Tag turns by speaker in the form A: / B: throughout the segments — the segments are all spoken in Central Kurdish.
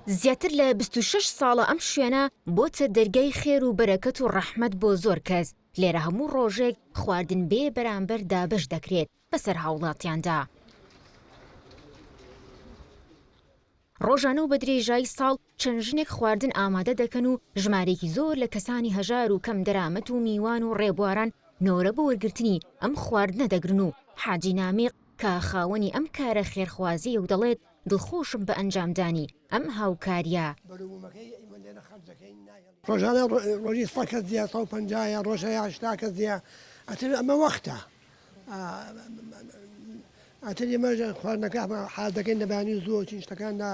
A: زیاتر لە 26 ساڵە ئەم شوێنە بۆتە دەرگای خێر و بەرەکەت و ڕەحمەت بۆ زۆر کەس. لێرە هەموو ڕۆژێک خواردن بێ بەرامبەر دابەش دەکرێت بەسەر هاوڵاتیاندا. ڕۆژانە و بە درێژایی ساڵ چەند ژنێک خواردن ئامادە دەکەن و ژمارێکی زۆر لە کەسانی هەژار و کەم دەرامەت و میوان و ڕێبواران نۆرە بە وەرگرتنی ئەم خواردنە دەگرن و حاجی نامیق کە خاوەنی ئەم کارە خێرخوازیە و دەڵێت دڵخۆشم بە ئەنجامدانی ئەم هاوکاریە.
B: ڕۆژانە ڕۆژی 100 کەس دیە 150 ڕۆژەیە 80 کەس دیە ئەتر ئەمە وەختە ئەتر ئێمە خواردنەکە حاز دەکەین لەبانی زۆر چین شتەکاندا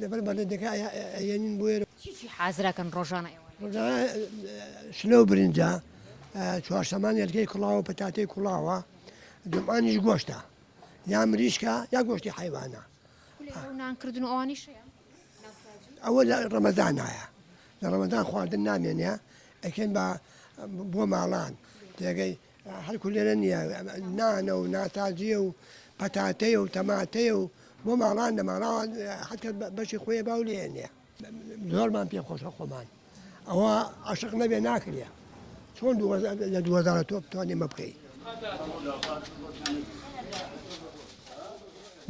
B: لەبەر بەردەکە ئەێنین بۆێرە
A: چی حازراکەن ڕۆژانە
B: شلە و برنجە چوارشەمان یەرگەی کوڵاوە و پەتاتەی کوڵاوە جمعانیش گۆشتە یا مریشکە یا گۆشتی حیوانە
A: نانکردن و ئەوانیش
B: ئەوە لە ڕەمەزانایە لە ڕەمەزان خواردن نامێنێ ئەکەن بۆ ماڵان تێگەی هەرکو لێرە نییە نانە و ناتاجیە و پەتاتەیە و تەماتەیە و بۆ ماڵان لە ماڵاوە حەتکە بەشی خۆی باو لێنێ زۆرمان پێ خۆشە خۆمان ئەوە عاشق نەبێ ناکرێ چۆن لە 2000 تۆ بتوانێ مە بکەیت.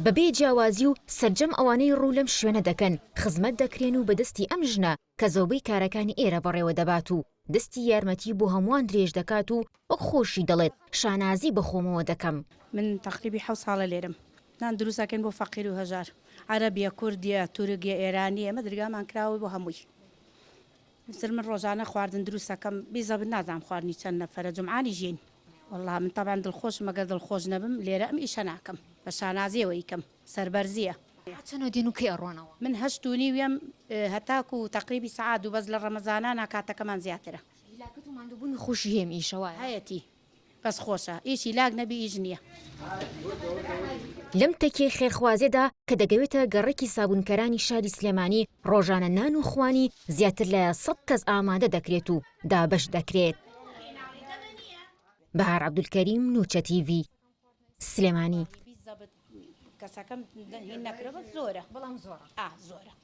A: بەبێ جیاوازی و سەرجەم ئەوانەی ڕوو لەم شوێنە دەکەن خزمەت دەکرێن و بەدەستی ئەم ژنە کە زۆربەی کارەکانی ئێرە بەڕێوە دەبات و دەستی یارمەتی بۆ هەمووان درێژ دەکات و وەک خۆشی دەڵێت شانازی بەخۆمەوە دەکەم.
C: من تقریبی 7 ساڵە لێرم نان دروستەکەن بۆ فەقیر و هەژار عەرەبیە کوردیە تورکیە ئێرانی ئەمە دەرگامان کراوە بۆ هەمووی. من ڕۆژانە خواردن دروستەکەم بیزەبن نازانم خواردنی چەند نەفەرە جمعانی ژین والله من طبعا دڵخۆشم ئەگەر دڵخۆش نەبم لێرە ئەم ئیشە ناکەم بە شانازیەوە ئیکەم سەربەرزیە.
A: چەنۆ دێن و کەی ئەڕۆنەوە
C: من 8 و نیوەم هەتاکو و تقریبی سەعات و بەس لە ڕەمەزانانە کاتەکەمان زیاترە.
A: لاکەت و ماندووبوونی خۆشی هێم ئیشەوە
C: هەیەتی بەس خۆشە ئیشی لاک نەبی ئیش نییە.
A: لەم تەکێ خێرخوازێدا کە دەگەوێتە گەڕێکی سابوونکەرانی شاری سلێمانی ڕۆژانە نان و خوانی زیاتر لە 100 کەس ئامادە دەکرێت و دابەش دەکرێت. بەهار عەبدولکەریم نوچە تیڤی سلێمانی.
C: کەسەکەم هین نەکرە بەس زۆرە بەڵام زۆرە